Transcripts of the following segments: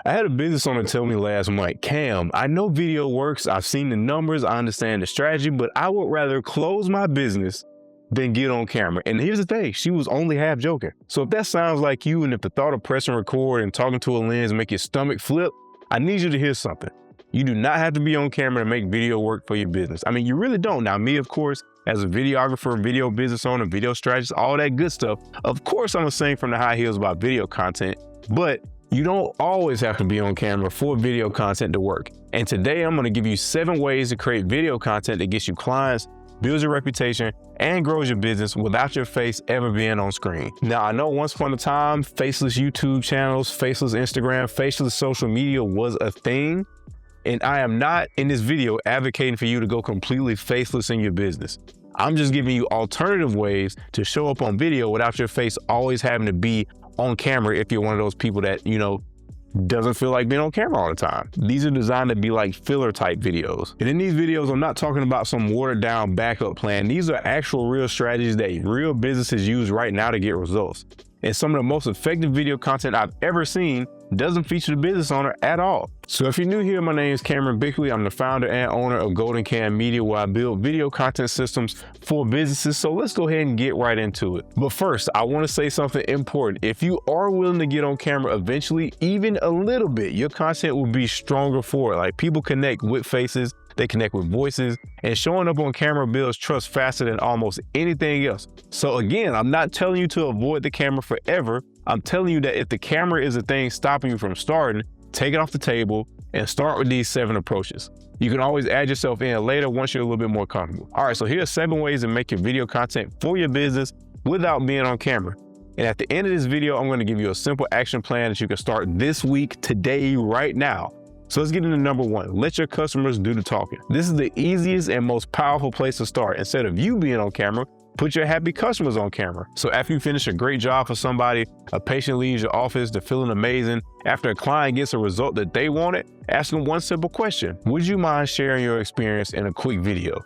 I had a business owner tell me last month, Cam, I know video works, I've seen the numbers, I understand the strategy, but I would rather close my business than get on camera. And here's the thing, she was only half joking. So if that sounds like you, and if the thought of pressing record and talking to a lens make your stomach flip, I need you to hear something. You do not have to be on camera to make video work for your business. I mean, you really don't. Now, me, of course, as a videographer, video business owner, video strategist, all that good stuff, of course, I'm gonna sing from the high heels about video content, but you don't always have to be on camera for video content to work. And today I'm gonna give you 7 ways to create video content that gets you clients, builds your reputation, and grows your business without your face ever being on screen. Now, I know once upon a time, faceless YouTube channels, faceless Instagram, faceless social media was a thing. And I am not in this video advocating for you to go completely faceless in your business. I'm just giving you alternative ways to show up on video without your face always having to be on camera if you're one of those people that, doesn't feel like being on camera all the time. These are designed to be like filler type videos. And in these videos, I'm not talking about some watered down backup plan. These are actual real strategies that real businesses use right now to get results. And some of the most effective video content I've ever seen doesn't feature the business owner at all. So if you're new here, my name is Cameron Bickley. I'm the founder and owner of Golden Cam Media, where I build video content systems for businesses. So let's go ahead and get right into it. But first, I want to say something important. If you are willing to get on camera eventually, even a little bit, your content will be stronger for it. Like, people connect with faces, they connect with voices, and showing up on camera builds trust faster than almost anything else. So again, I'm not telling you to avoid the camera forever. I'm telling you that if the camera is a thing stopping you from starting, take it off the table and start with these 7 approaches. You can always add yourself in later once you're a little bit more comfortable. All right, so here are 7 ways to make your video content for your business without being on camera. And at the end of this video, I'm going to give you a simple action plan that you can start this week, today, right now. So let's get into number 1. Let your customers do the talking. This is the easiest and most powerful place to start. Instead of you being on camera, put your happy customers on camera. So after you finish a great job for somebody, a patient leaves your office, they're feeling amazing. After a client gets a result that they wanted, ask them one simple question. Would you mind sharing your experience in a quick video?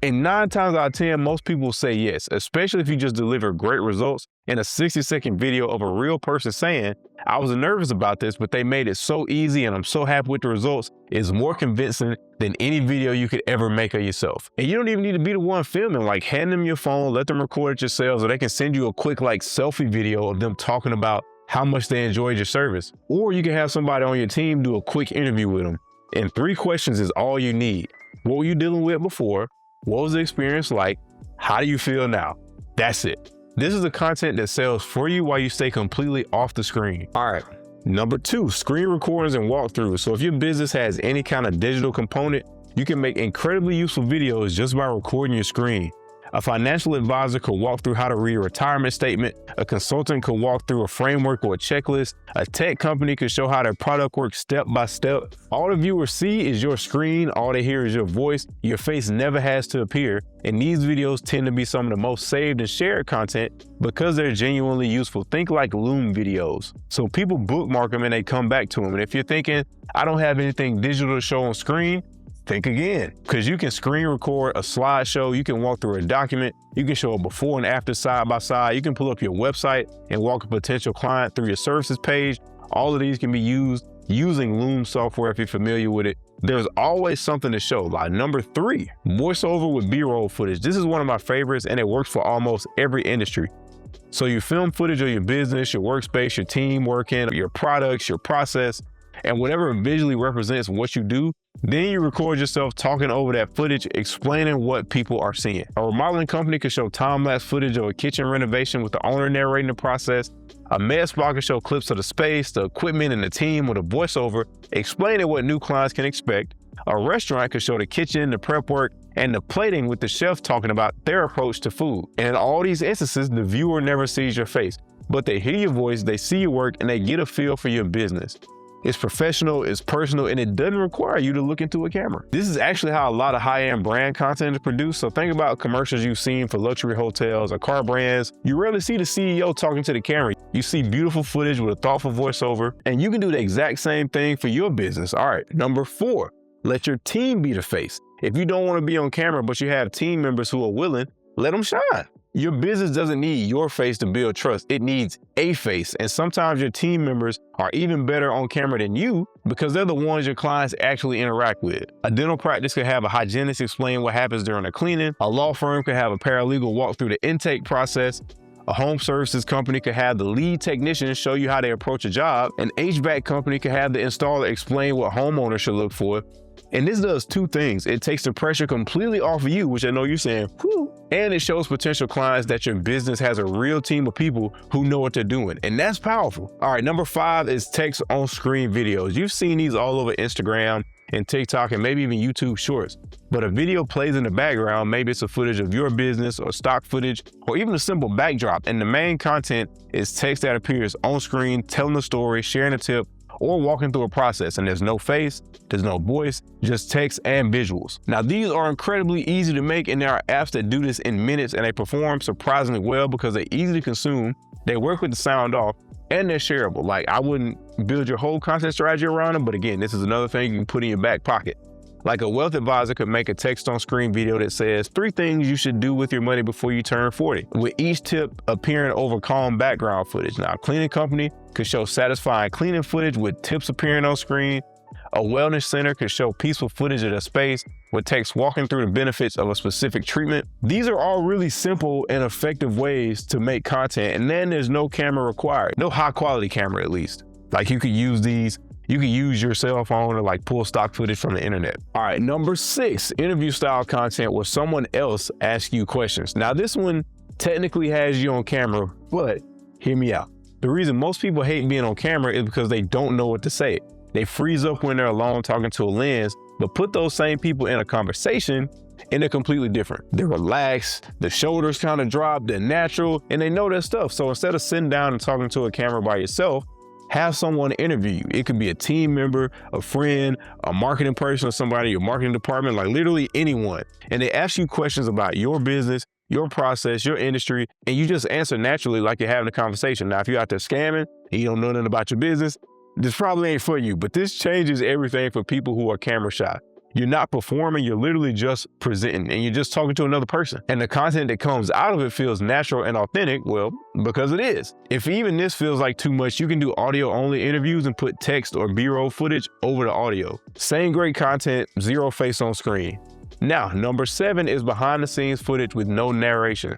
And 9 times out of 10, most people will say yes, especially if you just deliver great results in a 60-second video of a real person saying, I was nervous about this, but they made it so easy and I'm so happy with the results, is more convincing than any video you could ever make of yourself. And you don't even need to be the one filming. Like, hand them your phone, let them record it yourselves, or they can send you a quick selfie video of them talking about how much they enjoyed your service. Or you can have somebody on your team do a quick interview with them. And 3 questions is all you need. What were you dealing with before? What was the experience like? How do you feel now? That's it. This is the content that sells for you while you stay completely off the screen. All right. Number 2, screen recordings and walkthroughs. So if your business has any kind of digital component, you can make incredibly useful videos just by recording your screen. A financial advisor could walk through how to read a retirement statement. A consultant could walk through a framework or a checklist. A tech company could show how their product works step by step. All the viewers see is your screen. All they hear is your voice. Your face never has to appear. And these videos tend to be some of the most saved and shared content because they're genuinely useful. Think like Loom videos. So people bookmark them and they come back to them. And if you're thinking, I don't have anything digital to show on screen, think again, because you can screen record a slideshow, you can walk through a document, you can show a before and after side by side, you can pull up your website and walk a potential client through your services page. All of these can be used using Loom software if you're familiar with it. There's always something to show. Like number 3, voiceover with B-roll footage. This is one of my favorites and it works for almost every industry. So you film footage of your business, your workspace, your team working, your products, your process, and whatever visually represents what you do. Then you record yourself talking over that footage, explaining what people are seeing. A remodeling company could show time-lapse footage of a kitchen renovation with the owner narrating the process. A med spa could show clips of the space, the equipment, and the team with a voiceover explaining what new clients can expect. A restaurant could show the kitchen, the prep work, and the plating with the chef talking about their approach to food. And in all these instances, the viewer never sees your face, but they hear your voice, they see your work, and they get a feel for your business. It's professional, it's personal, and it doesn't require you to look into a camera. This is actually how a lot of high-end brand content is produced. So think about commercials you've seen for luxury hotels or car brands. You rarely see the CEO talking to the camera. You see beautiful footage with a thoughtful voiceover, and you can do the exact same thing for your business. All right, number 4, let your team be the face. If you don't want to be on camera, but you have team members who are willing, let them shine. Your business doesn't need your face to build trust. It needs a face. And sometimes your team members are even better on camera than you because they're the ones your clients actually interact with. A dental practice could have a hygienist explain what happens during a cleaning. A law firm could have a paralegal walk through the intake process. A home services company could have the lead technician show you how they approach a job. An HVAC company could have the installer explain what homeowners should look for. And this does two things. It takes the pressure completely off of you, which I know you're saying, whew, and it shows potential clients that your business has a real team of people who know what they're doing. And that's powerful. All right, number 5 is text on screen videos. You've seen these all over Instagram and TikTok and maybe even YouTube Shorts. But a video plays in the background. Maybe it's a footage of your business or stock footage or even a simple backdrop. And the main content is text that appears on screen, telling a story, sharing a tip, or walking through a process. And there's no face, there's no voice, just text and visuals. Now, these are incredibly easy to make, and there are apps that do this in minutes, and they perform surprisingly well because they're easy to consume, they work with the sound off, and they're shareable. Like, I wouldn't build your whole content strategy around them, but again, this is another thing you can put in your back pocket. Like a wealth advisor could make a text on screen video that says 3 things you should do with your money before you turn 40, with each tip appearing over calm background footage. Now, a cleaning company could show satisfying cleaning footage with tips appearing on screen. A wellness center could show peaceful footage of their space with text walking through the benefits of a specific treatment. These are all really simple and effective ways to make content, and then there's no camera required, no high quality camera at least. Like, you could use these, you can use your cell phone or like pull stock footage from the internet. All right, number 6, interview style content where someone else asks you questions. Now, this one technically has you on camera, but hear me out. The reason most people hate being on camera is because they don't know what to say. They freeze up when they're alone talking to a lens, but put those same people in a conversation and they're completely different. They're relaxed, the shoulders kind of drop, they're natural, and they know their stuff. So instead of sitting down and talking to a camera by yourself, have someone interview you. It could be a team member, a friend, a marketing person, or somebody in your marketing department, like literally anyone. And they ask you questions about your business, your process, your industry, and you just answer naturally like you're having a conversation. Now, if you're out there scamming and you don't know nothing about your business, this probably ain't for you, but this changes everything for people who are camera shy. You're not performing, you're literally just presenting, and you're just talking to another person. And the content that comes out of it feels natural and authentic, well, because it is. If even this feels like too much, you can do audio only interviews and put text or B-roll footage over the audio. Same great content, 0 face on screen. Now, number 7 is behind the scenes footage with no narration.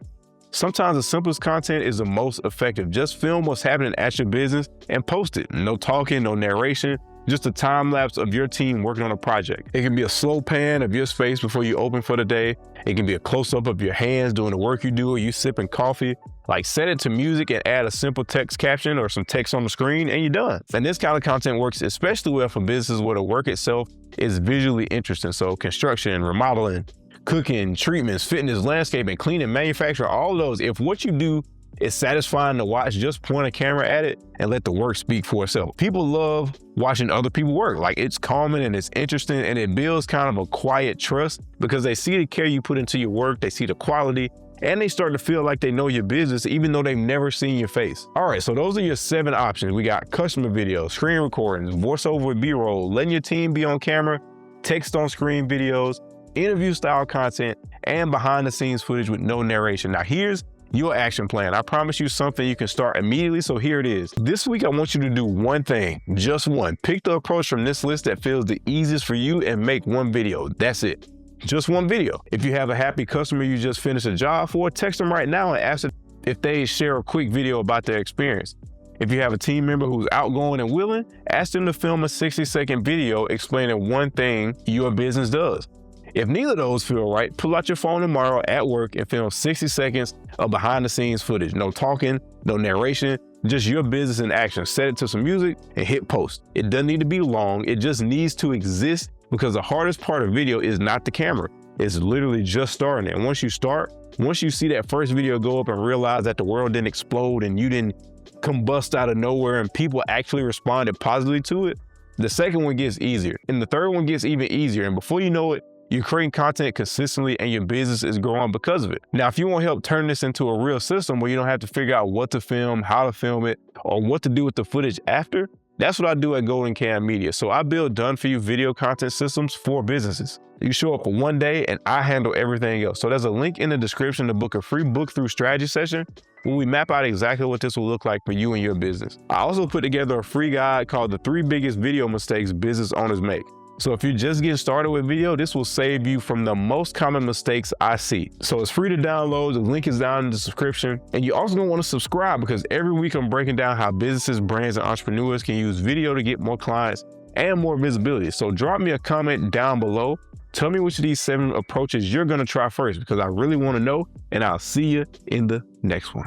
Sometimes the simplest content is the most effective. Just film what's happening at your business and post it. No talking, no narration, just a time lapse of your team working on a project. It can be a slow pan of your space before you open for the day. It can be a close-up of your hands doing the work you do or you sipping coffee. Like, set it to music and add a simple text caption or some text on the screen and you're done. And this kind of content works especially well for businesses where the work itself is visually interesting. So construction, remodeling, cooking, treatments, fitness, landscaping, cleaning, manufacturing, all of those. If what you do is satisfying to watch, just point a camera at it and let the work speak for itself. People love watching other people work. Like, it's calming and it's interesting and it builds kind of a quiet trust because they see the care you put into your work, they see the quality, and they start to feel like they know your business even though they've never seen your face. All right, so those are your 7 options. We got customer videos, screen recordings, voiceover with B-roll, letting your team be on camera, text on screen videos, interview style content, and behind the scenes footage with no narration. Now, here's your action plan. I promise you something you can start immediately, so here it is. This week, I want you to do one thing, just one. Pick the approach from this list that feels the easiest for you and make one video. That's it. Just one video. If you have a happy customer you just finished a job for, text them right now and ask them if they share a quick video about their experience. If you have a team member who's outgoing and willing, ask them to film a 60-second video explaining one thing your business does. If neither of those feel right, pull out your phone tomorrow at work and film 60 seconds of behind the scenes footage. No talking, no narration, just your business in action. Set it to some music and hit post. It doesn't need to be long. It just needs to exist because the hardest part of video is not the camera. It's literally just starting. And once you start, once you see that first video go up and realize that the world didn't explode and you didn't combust out of nowhere and people actually responded positively to it, the second one gets easier. And the third one gets even easier. And before you know it, you're creating content consistently and your business is growing because of it. Now, if you want help turn this into a real system where you don't have to figure out what to film, how to film it, or what to do with the footage after, That's what I do at Golden Cam Media. So I build done-for-you video content systems for businesses. You show up for one day and I handle everything else. So there's a link in the description to book a free book through strategy session when we map out exactly what this will look like for you and your business. I also put together a free guide called the 3 biggest video mistakes business owners make. So if you're just getting started with video, this will save you from the most common mistakes I see. So it's free to download. The link is down in the description. And you also don't want to subscribe because every week I'm breaking down how businesses, brands, and entrepreneurs can use video to get more clients and more visibility. So drop me a comment down below. Tell me which of these 7 approaches you're going to try first because I really want to know, and I'll see you in the next one.